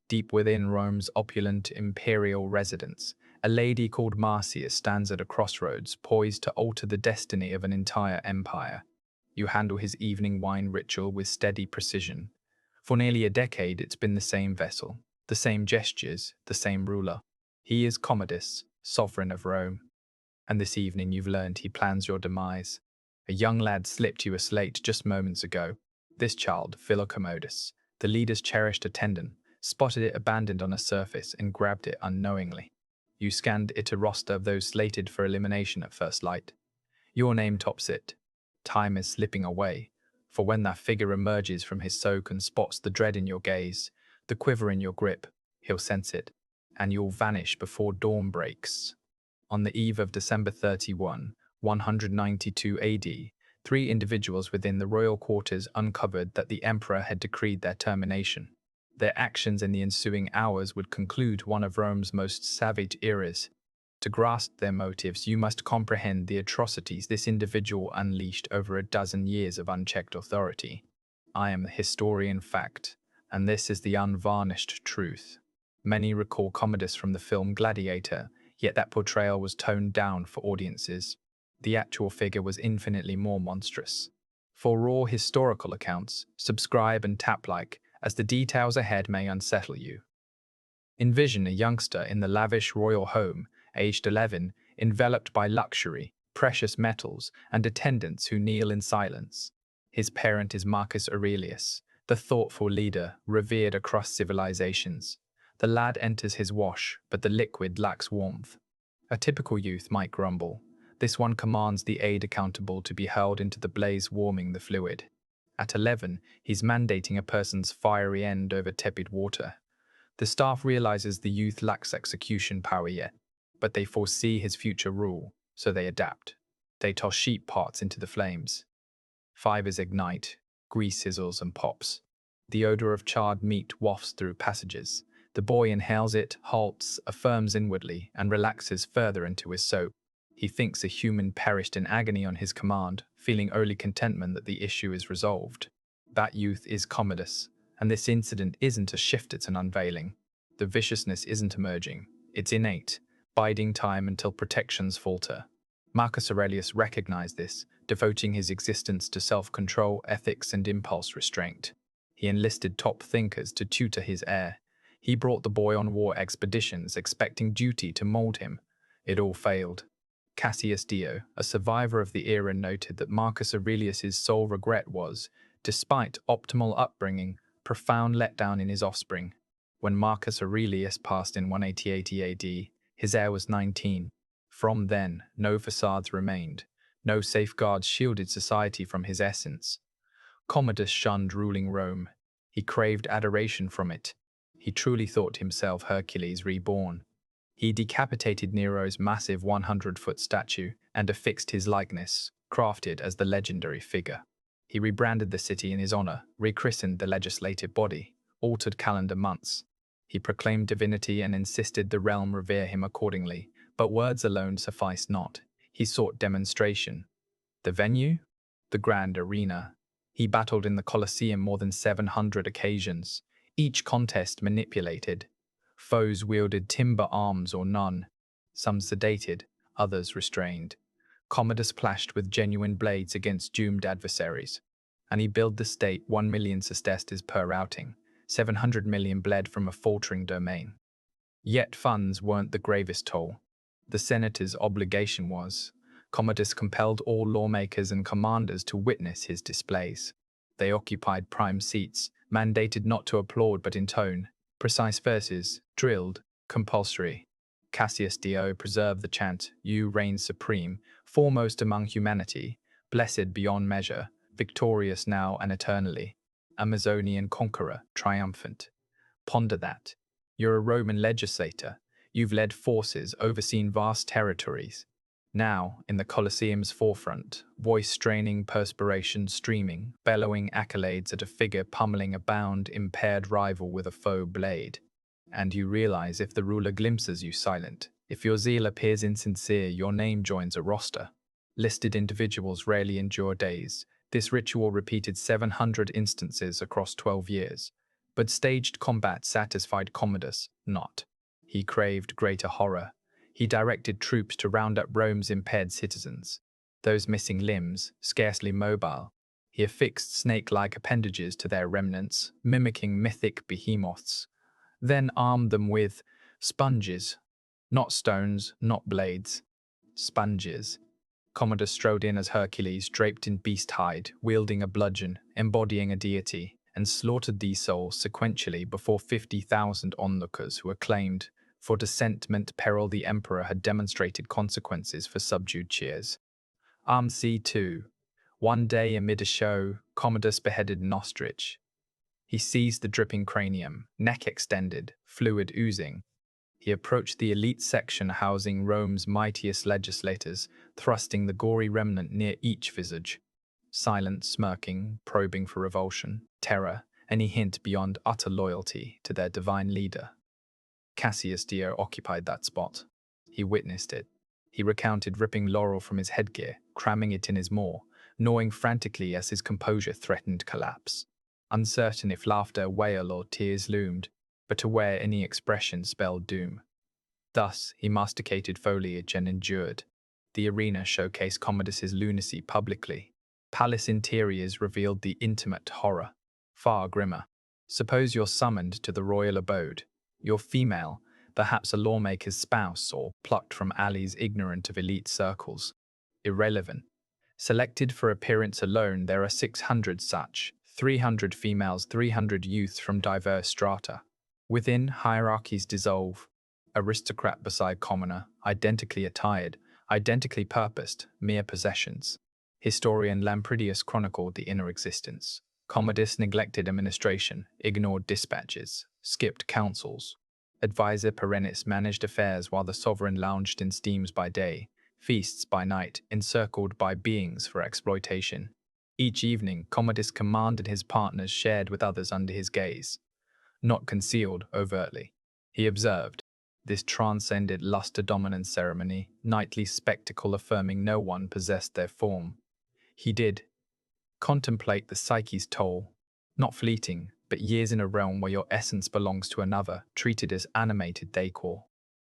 Deep within Rome's opulent imperial residence, a lady called Marcia stands at a crossroads, poised to alter the destiny of an entire empire. You handle his evening wine ritual with steady precision. For nearly a decade, it's been the same vessel, the same gestures, the same ruler. He is Commodus, sovereign of Rome. And this evening you've learned he plans your demise. A young lad slipped you a slate just moments ago. This child, Commodus, the leader's cherished attendant, spotted it abandoned on a surface and grabbed it unknowingly. You scanned it a roster of those slated for elimination at first light. Your name tops it. Time is slipping away, for when that figure emerges from his soak and spots the dread in your gaze, the quiver in your grip, he'll sense it, and you'll vanish before dawn breaks. On the eve of December 31, 192 AD, three individuals within the royal quarters uncovered that the emperor had decreed their termination. Their actions in the ensuing hours would conclude one of Rome's most savage eras. To grasp their motives, you must comprehend the atrocities this individual unleashed over a dozen years of unchecked authority. I am the historian fact, and this is the unvarnished truth. Many recall Commodus from the film Gladiator, yet that portrayal was toned down for audiences. The actual figure was infinitely more monstrous. For raw historical accounts, subscribe and tap like, as the details ahead may unsettle you. Envision a youngster in the lavish royal home, aged 11, enveloped by luxury, precious metals, and attendants who kneel in silence. His parent is Marcus Aurelius, the thoughtful leader revered across civilizations. The lad enters his wash, but the liquid lacks warmth. A typical youth might grumble. This one commands the aide accountable to be hurled into the blaze warming the fluid. At 11, he's mandating a person's fiery end over tepid water. The staff realizes the youth lacks execution power yet, but they foresee his future rule, so they adapt. They toss sheep parts into the flames. Fibers ignite, grease sizzles and pops. The odor of charred meat wafts through passages. The boy inhales it, halts, affirms inwardly, and relaxes further into his soap. He thinks a human perished in agony on his command, feeling only contentment that the issue is resolved. That youth is Commodus, and this incident isn't a shift, it's an unveiling. The viciousness isn't emerging, it's innate, biding time until protections falter. Marcus Aurelius recognized this, devoting his existence to self-control, ethics, and impulse restraint. He enlisted top thinkers to tutor his heir. He brought the boy on war expeditions, expecting duty to mold him. It all failed. Cassius Dio, a survivor of the era, noted that Marcus Aurelius's sole regret was, despite optimal upbringing, profound letdown in his offspring. When Marcus Aurelius passed in 180 AD, his heir was 19. From then, no facades remained. No safeguards shielded society from his essence. Commodus shunned ruling Rome. He craved adoration from it. He truly thought himself Hercules reborn. He decapitated Nero's massive 100-foot statue and affixed his likeness, crafted as the legendary figure. He rebranded the city in his honor, rechristened the legislative body, altered calendar months. He proclaimed divinity and insisted the realm revere him accordingly, but words alone sufficed not. He sought demonstration. The venue? The grand arena. He battled in the Colosseum more than 700 occasions, each contest manipulated. Foes wielded timber arms or none, some sedated, others restrained. Commodus clashed with genuine blades against doomed adversaries, and he billed the state 1 million sesterces per outing, 700 million bled from a faltering domain. Yet funds weren't the gravest toll. The senator's obligation was. Commodus compelled all lawmakers and commanders to witness his displays. They occupied prime seats, mandated not to applaud but intone, precise verses, drilled, compulsory. Cassius Dio preserved the chant, "You reign supreme, foremost among humanity, blessed beyond measure, victorious now and eternally, Amazonian conqueror, triumphant." Ponder that. You're a Roman legislator. You've led forces, overseen vast territories. Now, in the Colosseum's forefront, voice straining, perspiration streaming, bellowing accolades at a figure pummeling a bound, impaired rival with a faux blade. And you realize if the ruler glimpses you silent, if your zeal appears insincere, your name joins a roster. Listed individuals rarely endure days. This ritual repeated 700 instances across 12 years. But staged combat satisfied Commodus not. He craved greater horror. He directed troops to round up Rome's impaired citizens, those missing limbs, scarcely mobile. He affixed snake-like appendages to their remnants, mimicking mythic behemoths, then armed them with sponges, not stones, not blades, sponges. Commodus strode in as Hercules, draped in beast hide, wielding a bludgeon, embodying a deity, and slaughtered these souls sequentially before 50,000 onlookers who acclaimed, for dissentment peril the emperor had demonstrated consequences for subdued cheers. C2. One day amid a show, Commodus beheaded an ostrich. He seized the dripping cranium, neck extended, fluid oozing. He approached the elite section housing Rome's mightiest legislators, thrusting the gory remnant near each visage. Silent, smirking, probing for revulsion, terror, any hint beyond utter loyalty to their divine leader. Cassius occupied that spot. He witnessed it. He recounted ripping laurel from his headgear, cramming it in his maw, gnawing frantically as his composure threatened collapse. Uncertain if laughter, wail, or tears loomed, but aware any expression spelled doom. Thus, he masticated foliage and endured. The arena showcased Commodus's lunacy publicly. Palace interiors revealed the intimate horror, far grimmer. Suppose you're summoned to the royal abode. You're female, perhaps a lawmaker's spouse, or plucked from alleys ignorant of elite circles. Irrelevant. Selected for appearance alone, there are 600 such, 300 females, 300 youths from diverse strata. Within, hierarchies dissolve. Aristocrat beside commoner, identically attired, identically purposed, mere possessions. Historian Lampridius chronicled the inner existence. Commodus neglected administration, ignored dispatches, skipped councils. Advisor Perennis managed affairs while the sovereign lounged in steams by day, feasts by night, encircled by beings for exploitation. Each evening, Commodus commanded his partners shared with others under his gaze. Not concealed overtly. He observed. This transcended luster-dominance ceremony, nightly spectacle affirming no one possessed their form. He did contemplate the psyche's toll, not fleeting, but years in a realm where your essence belongs to another, treated as animated decor.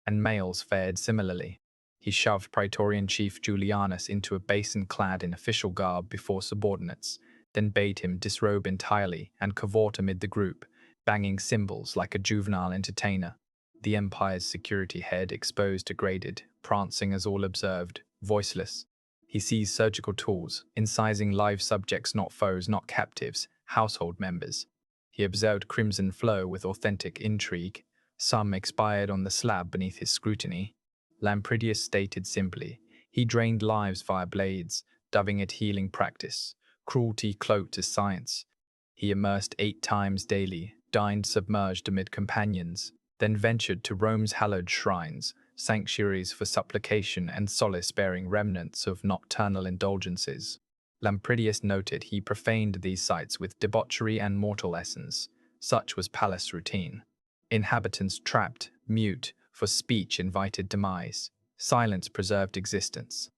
And males fared similarly. He shoved Praetorian Chief Julianus into a basin clad in official garb before subordinates, then bade him disrobe entirely and cavort amid the group, banging cymbals like a juvenile entertainer. The empire's security head exposed, degraded, prancing as all observed, voiceless. He seized surgical tools, incising live subjects, not foes, not captives, household members. He observed crimson flow with authentic intrigue. Some expired on the slab beneath his scrutiny. Lampridius stated simply, he drained lives via blades, dubbing it healing practice, cruelty cloaked as science. He immersed 8 times daily, dined submerged amid companions, then ventured to Rome's hallowed shrines, sanctuaries for supplication and solace bearing remnants of nocturnal indulgences. Lampridius noted he profaned these sites with debauchery and mortal essence. Such was palace routine. Inhabitants trapped, mute, for speech invited demise. Silence preserved existence.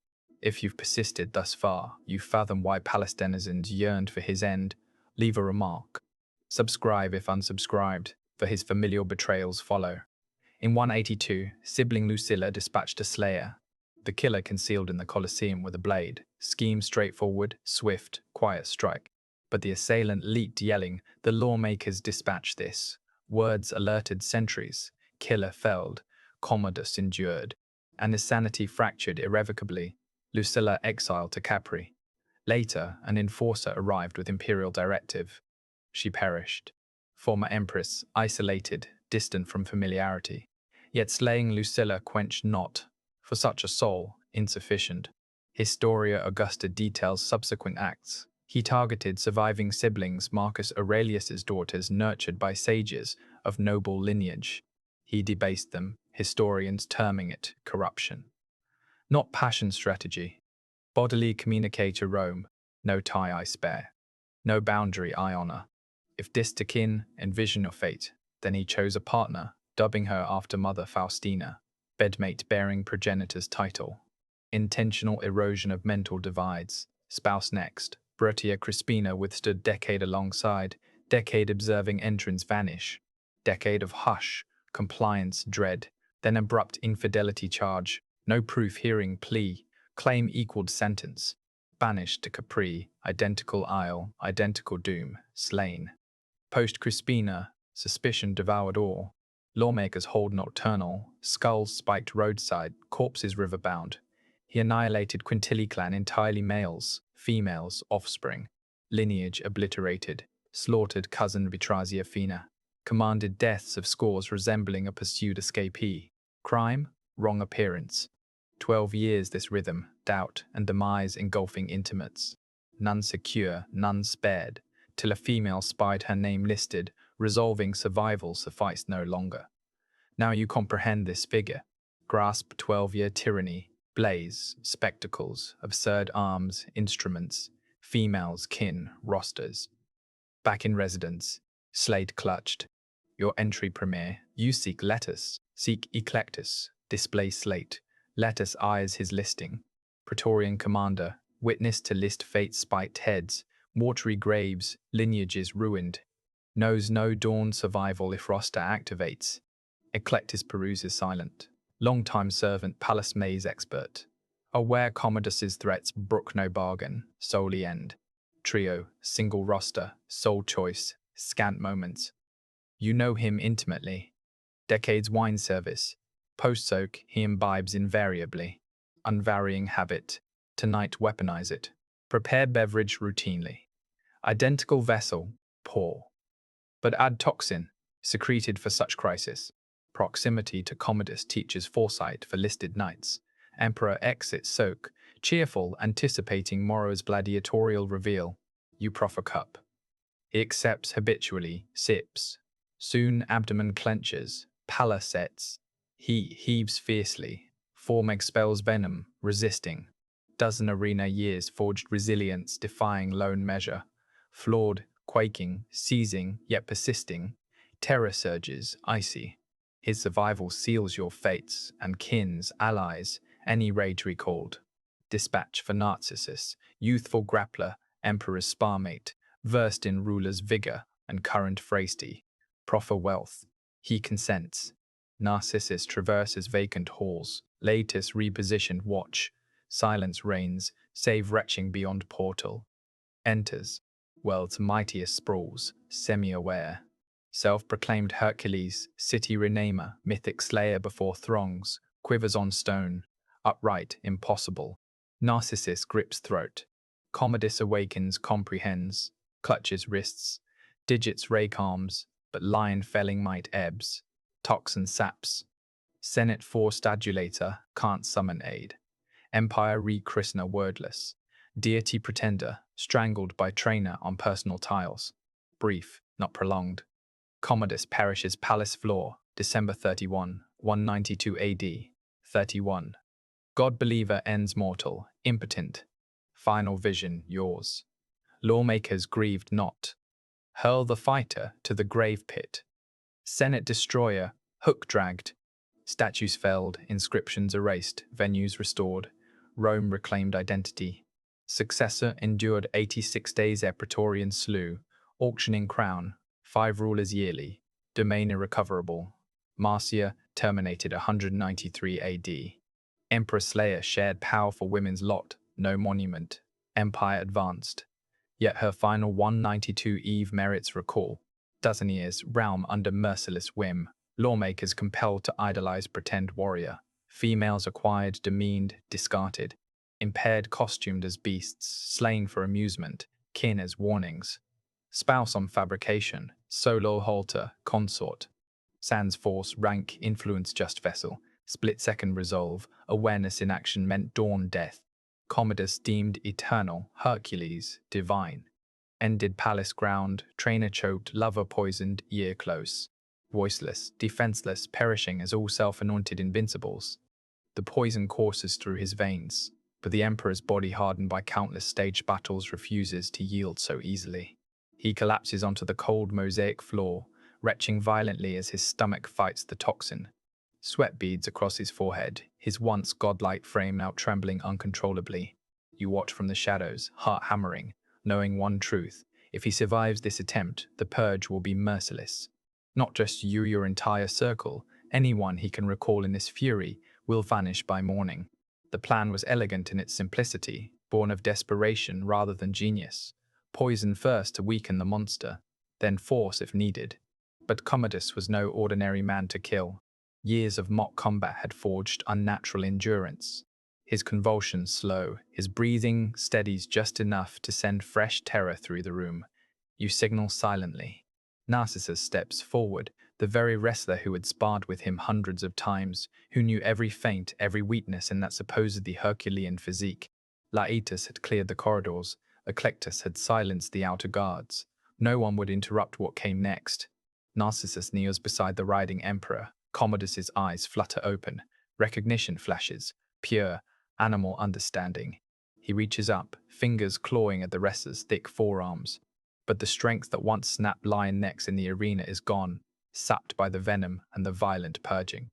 If you've persisted thus far, you fathom why palace denizens yearned for his end. Leave a remark. Subscribe if unsubscribed, for his familial betrayals follow. In 182, sibling Lucilla dispatched a slayer. The killer concealed in the colosseum with a blade. Scheme straightforward, swift, quiet strike. But the assailant leaped yelling, the lawmakers dispatched this. Words alerted sentries. Killer felled. Commodus endured. And his sanity fractured irrevocably. Lucilla exiled to Capri. Later, an enforcer arrived with imperial directive. She perished. Former empress, isolated, distant from familiarity. Yet slaying Lucilla quenched not. For such a soul, insufficient. Historia Augusta details subsequent acts. He targeted surviving siblings Marcus Aurelius's daughters nurtured by sages of noble lineage. He debased them, historians terming it corruption. Not passion strategy. Bodily communicator Rome, no tie I spare. No boundary I honor. If distant to kin and vision of fate, then he chose a partner, dubbing her after Mother Faustina, bedmate bearing progenitor's title. Intentional erosion of mental divides. Spouse next. Bertia Crispina withstood decade alongside, Decade observing entrance vanish. Decade of hush, compliance, dread. Then abrupt infidelity charge. No proof hearing plea. Claim equaled sentence. Banished to Capri. Identical isle. Identical doom. Slain. Post Crispina. Suspicion devoured all. Lawmakers hold nocturnal. Skulls spiked roadside. Corpses riverbound. He annihilated Quintili clan entirely males. Females, offspring. Lineage obliterated. Slaughtered cousin Vitrazia Fina. Commanded deaths of scores resembling a pursued escapee. Crime? Wrong appearance. 12 years this rhythm, doubt, and demise engulfing intimates. None secure, none spared, till a female spied her name listed, resolving survival sufficed no longer. Now you comprehend this figure. Grasp 12-year tyranny, blaze, spectacles, absurd arms, instruments, females, kin, rosters. Back in residence, slate clutched. Your entry premiere, you seek lettuce, seek eclectus, display slate. Lettuce eyes his listing. Praetorian commander, witness to list fate's spiked heads, watery graves, lineages ruined. Knows no dawn survival if roster activates. Eclectus peruses silent. Long-time servant, palace maze expert. Aware Commodus's threats brook no bargain, solely end. Trio, single roster, sole choice, scant moments. You know him intimately. Decades wine service. Post-soak, he imbibes invariably. Unvarying habit. Tonight weaponize it. Prepare beverage routinely. Identical vessel, pour. But add toxin, secreted for such crisis. Proximity to Commodus teaches foresight for listed knights. Emperor exits soak, cheerful, anticipating morrow's gladiatorial reveal. You proffer cup. He accepts habitually, sips. Soon abdomen clenches, pallor sets. He heaves fiercely. Form expels venom, resisting. Dozen arena years forged resilience, defying lone measure. Flawed, quaking, seizing, yet persisting. Terror surges, icy. His survival seals your fates, and kins, allies, any rage recalled. Dispatch for Narcissus, youthful grappler, emperor's sparmate, versed in ruler's vigor and current phrasty. Proffer wealth. He consents. Narcissus traverses vacant halls, latest repositioned watch. Silence reigns, save retching beyond portal. Enters. World's mightiest sprawls, semi-aware. Self-proclaimed Hercules, city renamer, mythic slayer before throngs, quivers on stone, upright, impossible. Narcissus grips throat. Commodus awakens, comprehends, clutches wrists, digits rake arms, but lion felling might ebbs. Toxin saps. Senate forced adulator, can't summon aid. Empire rechristner wordless. Deity pretender, strangled by trainer on personal tiles. Brief, not prolonged. Commodus perishes palace floor, December 31, 192 AD. 31. God-believer ends mortal, impotent. Final vision yours. Lawmakers grieved not. Hurl the fighter to the grave pit. Senate destroyer, hook dragged. Statues felled, inscriptions erased, venues restored. Rome reclaimed identity. Successor endured 86 days ere Praetorian slew, auctioning crown, 5 rulers yearly, domain irrecoverable. Marcia terminated 193 AD. Emperor Slayer shared power for women's lot, no monument. Empire advanced. Yet her final 192 Eve merits recall. Dozen years, realm under merciless whim. Lawmakers compelled to idolize pretend warrior. Females acquired, demeaned, discarded. Impaired, costumed as beasts, slain for amusement, kin as warnings. Spouse on fabrication, solo halter, consort. Sans force, rank, influence just vessel. Split-second resolve, awareness in action meant dawn death. Commodus deemed eternal, Hercules, divine. Ended palace ground, trainer choked, lover poisoned, year close. Voiceless, defenseless, perishing as all self-anointed invincibles. The poison courses through his veins, but the emperor's body hardened by countless staged battles refuses to yield so easily. He collapses onto the cold mosaic floor, retching violently as his stomach fights the toxin. Sweat beads across his forehead, his once godlike frame now trembling uncontrollably. You watch from the shadows, heart hammering, knowing one truth. If he survives this attempt, the purge will be merciless. Not just you, your entire circle, anyone he can recall in this fury will vanish by morning. The plan was elegant in its simplicity, born of desperation rather than genius. Poison first to weaken the monster, then force if needed. But Commodus was no ordinary man to kill. Years of mock combat had forged unnatural endurance. His convulsions slow, his breathing steadies just enough to send fresh terror through the room. You signal silently. Narcissus steps forward, the very wrestler who had sparred with him hundreds of times, who knew every feint, every weakness in that supposedly Herculean physique. Laetus had cleared the corridors, Eclectus had silenced the outer guards. No one would interrupt what came next. Narcissus kneels beside the riding emperor. Commodus's eyes flutter open. Recognition flashes. Pure, animal understanding. He reaches up, fingers clawing at the wrestler's thick forearms. But the strength that once snapped lion necks in the arena is gone, sapped by the venom and the violent purging.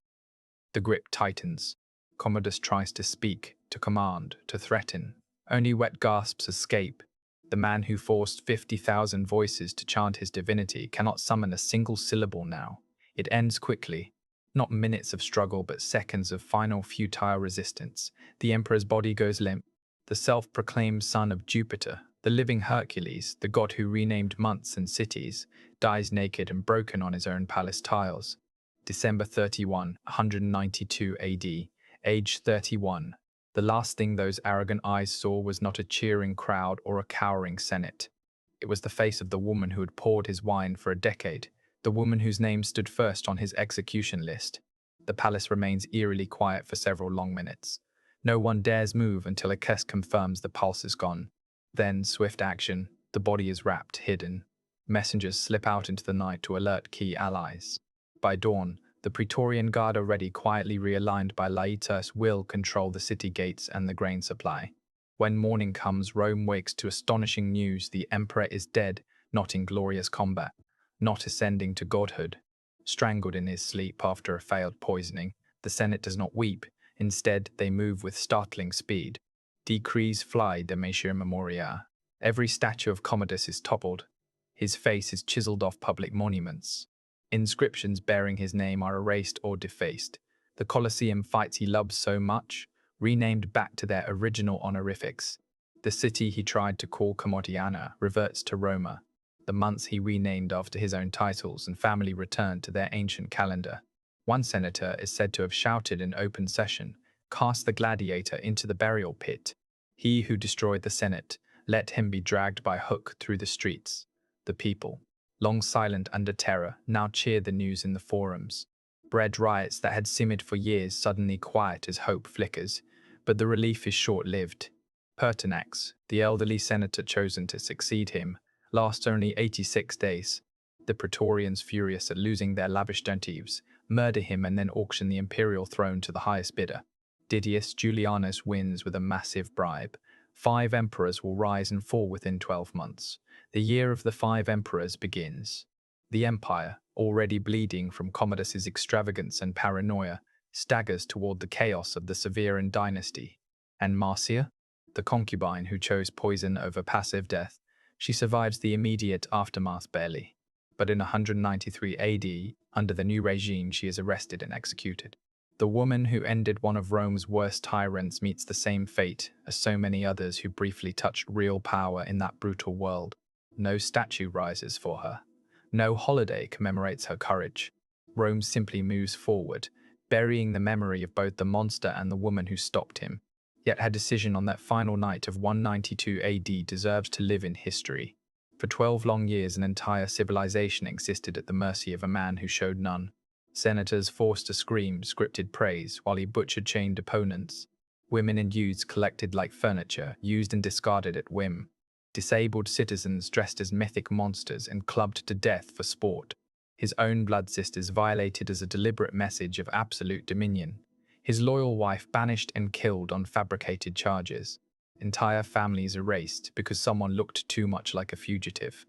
The grip tightens. Commodus tries to speak, to command, to threaten. Only wet gasps escape. The man who forced 50,000 voices to chant his divinity cannot summon a single syllable now. It ends quickly. Not minutes of struggle, but seconds of final futile resistance. The emperor's body goes limp. The self-proclaimed son of Jupiter, the living Hercules, the god who renamed months and cities, dies naked and broken on his own palace tiles. December 31, 192 AD, age 31. The last thing those arrogant eyes saw was not a cheering crowd or a cowering senate. It was the face of the woman who had poured his wine for a decade, the woman whose name stood first on his execution list. The palace remains eerily quiet for several long minutes. No one dares move until a kiss confirms the pulse is gone. Then, swift action, the body is wrapped, hidden. Messengers slip out into the night to alert key allies. By dawn, the Praetorian Guard already quietly realigned by Laetus will control the city gates and the grain supply. When morning comes, Rome wakes to astonishing news. The emperor is dead, not in glorious combat, not ascending to godhood. Strangled in his sleep after a failed poisoning, the Senate does not weep. Instead, they move with startling speed. Decrees fly de mesure memoria. Every statue of Commodus is toppled. His face is chiseled off public monuments. Inscriptions bearing his name are erased or defaced. The colosseum fights he loved so much, renamed back to their original honorifics. The city he tried to call Commodiana reverts to Roma. The months he renamed after his own titles and family return to their ancient calendar. One senator is said to have shouted in open session, "Cast the gladiator into the burial pit. He who destroyed the Senate, let him be dragged by hook through the streets." The people, long silent under terror, now cheer the news in the forums. Bred riots that had simmered for years suddenly quiet as hope flickers, but the relief is short-lived. Pertinax, the elderly senator chosen to succeed him, lasts only 86 days. The Praetorians, furious at losing their lavish donatives, murder him and then auction the imperial throne to the highest bidder. Didius Julianus wins with a massive bribe. 5 emperors will rise and fall within 12 months. The year of the 5 emperors begins. The empire, already bleeding from Commodus's extravagance and paranoia, staggers toward the chaos of the Severan dynasty. And Marcia, the concubine who chose poison over passive death, she survives the immediate aftermath barely. But in 193 AD, under the new regime, she is arrested and executed. The woman who ended one of Rome's worst tyrants meets the same fate as so many others who briefly touched real power in that brutal world. No statue rises for her. No holiday commemorates her courage. Rome simply moves forward, burying the memory of both the monster and the woman who stopped him. Yet her decision on that final night of 192 AD deserves to live in history. For 12 long years, an entire civilization existed at the mercy of a man who showed none. Senators forced to scream scripted praise while he butchered chained opponents. Women and youths collected like furniture, used and discarded at whim. Disabled citizens dressed as mythic monsters and clubbed to death for sport. His own blood sisters violated as a deliberate message of absolute dominion. His loyal wife banished and killed on fabricated charges. Entire families erased because someone looked too much like a fugitive.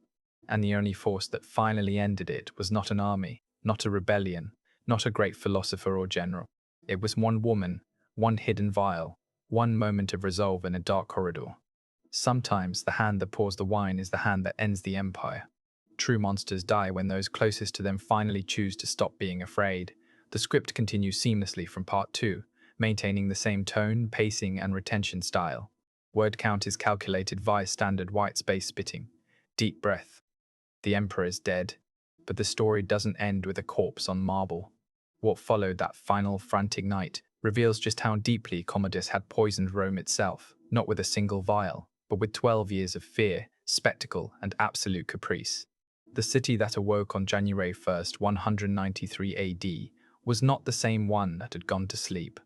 And the only force that finally ended it was not an army, not a rebellion, not a great philosopher or general. It was one woman, one hidden vial, one moment of resolve in a dark corridor. Sometimes the hand that pours the wine is the hand that ends the empire. True monsters die when those closest to them finally choose to stop being afraid. The script continues seamlessly from part 2, maintaining the same tone, pacing, and retention style. Word count is calculated via standard white space spitting. Deep breath. The emperor is dead, but the story doesn't end with a corpse on marble. What followed that final frantic night reveals just how deeply Commodus had poisoned Rome itself, not with a single vial, but with 12 years of fear, spectacle, and absolute caprice. The city that awoke on January 1st, 193 AD, was not the same one that had gone to sleep.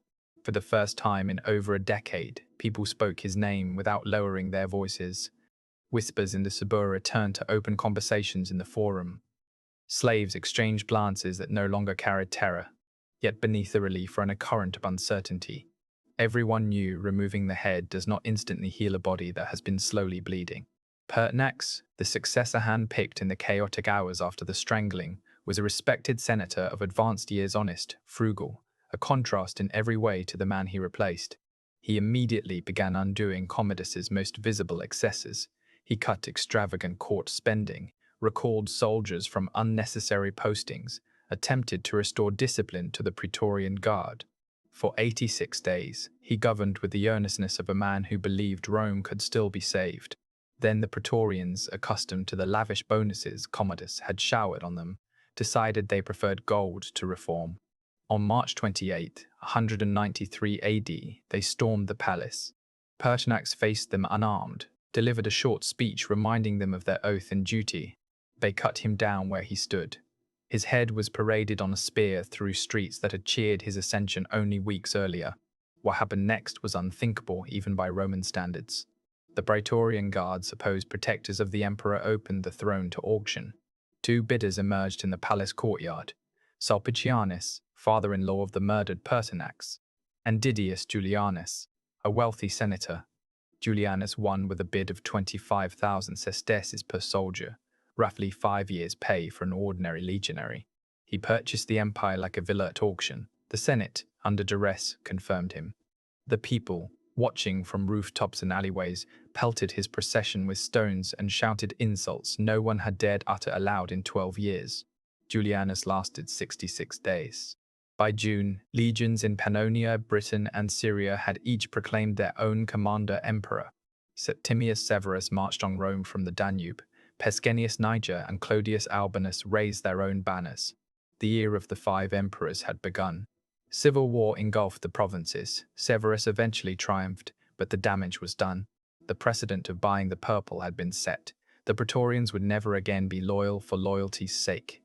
For the first time in over a decade, people spoke his name without lowering their voices. Whispers in the Suburra turned to open conversations in the forum. Slaves exchanged glances that no longer carried terror, yet beneath the relief ran a current of uncertainty. Everyone knew removing the head does not instantly heal a body that has been slowly bleeding. Pertinax, the successor hand-picked in the chaotic hours after the strangling, was a respected senator of advanced years, honest, frugal, a contrast in every way to the man he replaced. He immediately began undoing Commodus's most visible excesses. He cut extravagant court spending, recalled soldiers from unnecessary postings, attempted to restore discipline to the Praetorian Guard. For 86 days, he governed with the earnestness of a man who believed Rome could still be saved. Then the Praetorians, accustomed to the lavish bonuses Commodus had showered on them, decided they preferred gold to reform. On March 28, 193 AD, they stormed the palace. Pertinax faced them unarmed, delivered a short speech reminding them of their oath and duty. They cut him down where he stood. His head was paraded on a spear through streets that had cheered his ascension only weeks earlier. What happened next was unthinkable even by Roman standards. The Praetorian Guard, supposed protectors of the emperor, opened the throne to auction. Two bidders emerged in the palace courtyard: Sulpicianus, father-in-law of the murdered Pertinax, and Didius Julianus, a wealthy senator. Julianus won with a bid of 25,000 sesterces per soldier, roughly 5 years' pay for an ordinary legionary. He purchased the empire like a villa at auction. The Senate, under duress, confirmed him. The people, watching from rooftops and alleyways, pelted his procession with stones and shouted insults no one had dared utter aloud in 12 years. Julianus lasted 66 days. By June, legions in Pannonia, Britain, and Syria had each proclaimed their own commander-emperor. Septimius Severus marched on Rome from the Danube. Pescennius Niger and Clodius Albinus raised their own banners. The year of the 5 emperors had begun. Civil war engulfed the provinces. Severus eventually triumphed, but the damage was done. The precedent of buying the purple had been set. The Praetorians would never again be loyal for loyalty's sake.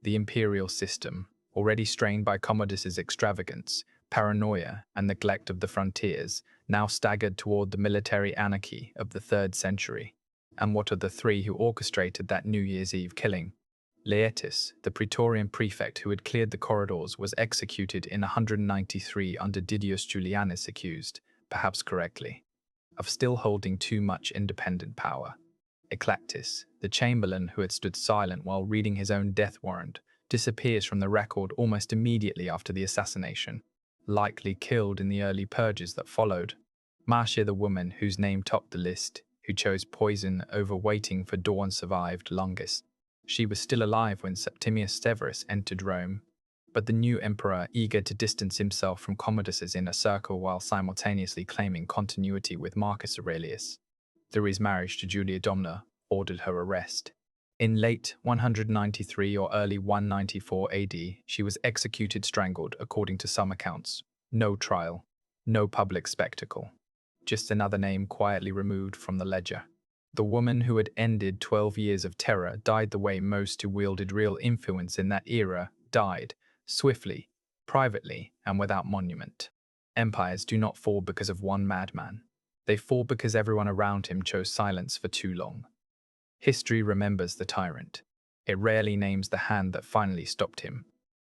The imperial system, already strained by Commodus's extravagance, paranoia, and neglect of the frontiers, now staggered toward the military anarchy of the 3rd century. And what of the 3 who orchestrated that New Year's Eve killing? Laetus, the Praetorian prefect who had cleared the corridors, was executed in 193 under Didius Julianus, accused, perhaps correctly, of still holding too much independent power. Eclectus, the chamberlain who had stood silent while reading his own death warrant, disappears from the record almost immediately after the assassination, likely killed in the early purges that followed. Marcia, the woman whose name topped the list, who chose poison over waiting for dawn, survived longest. She was still alive when Septimius Severus entered Rome, but the new emperor, eager to distance himself from Commodus's inner circle while simultaneously claiming continuity with Marcus Aurelius, through his marriage to Julia Domna, ordered her arrest. In late 193 or early 194 AD, she was executed strangled, according to some accounts. No trial, no public spectacle. Just another name quietly removed from the ledger. The woman who had ended 12 years of terror died the way most who wielded real influence in that era died, swiftly, privately, and without monument. Empires do not fall because of one madman. They fall because everyone around him chose silence for too long. History remembers the tyrant. It rarely names the hand that finally stopped him.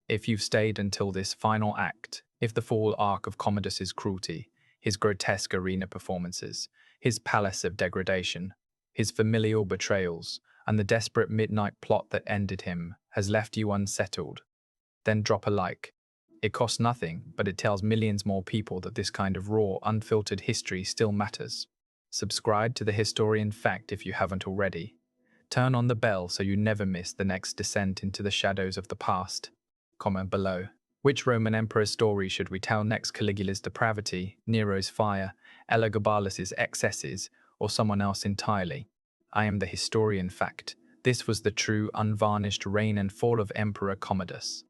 If you've stayed until this final act, if the full arc of Commodus's cruelty, his grotesque arena performances, his palace of degradation, his familial betrayals, and the desperate midnight plot that ended him has left you unsettled, then drop a like. It costs nothing, but it tells millions more people that this kind of raw, unfiltered history still matters. Subscribe to the Historian Fact if you haven't already. Turn on the bell so you never miss the next descent into the shadows of the past. Comment below. Which Roman emperor's story should we tell next? Caligula's depravity, Nero's fire, Elagabalus's excesses, or someone else entirely? I am the Historian Fact. This was the true, unvarnished reign and fall of Emperor Commodus.